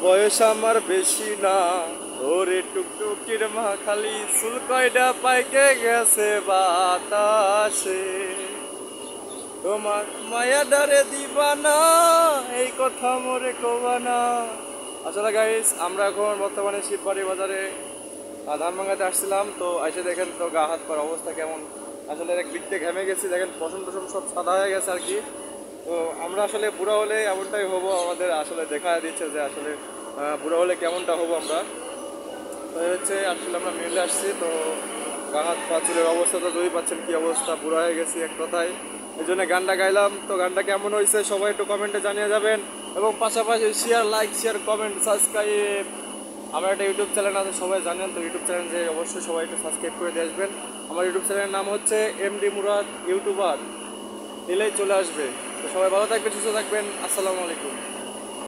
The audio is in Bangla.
বয়স আমার বেশি না, ওরে টুকটুকির মা খালি চুল কয়টা পাইকে গেছে বাতাসে, তোমার মায়া ডারে দিবা না, এই কথা মোরে কবা না। আসলে গাইস আমরা এখন বর্তমানে শিববাড়ি বাজারে ধান ভাঙাতে আসছিলাম, তো এসে দেখেন তো গা হাত পার অবস্থা কেমন। আসলে এক দিক দিয়ে ঘেমে গেছি, দেখেন পশম টসম সব সাদা হয়ে গেছে আর কি। তো আমরা আসলে বুড়া হলে এমনটাই হবো, আমাদের আসলে দেখা দিচ্ছে যে আসলে বুড়া হলে কেমনটা হবো আমরা। তো এই হচ্ছে আসলে আমরা মিলে আসছি, তো গা হাত পা চুলের অবস্থা তো দুই পাচ্ছেন কি অবস্থা, বুড়া হয়ে গেছি এক কথায়। এই জন্য গানটা গাইলাম, তো গানটা কেমন হয়েছে সবাই একটু কমেন্টে জানিয়ে যাবেন, এবং পাশাপাশি share, like, share, comment, subscribe. আমার একটা ইউটিউব চ্যানেল আছে, সবাই জানেন, তো ইউটিউব চ্যানেল যে অবশ্যই সবাই একটু সাবস্ক্রাইব করে দিয়ে আসবেন। আমার ইউটিউব চ্যানেলের নাম হচ্ছে এমডি মুরাদ ইউটিউবার, দিলেই চলে আসবে। তো সবাই ভালো থাকবেন, সুস্থ থাকবেন, আসসালামু আলাইকুম।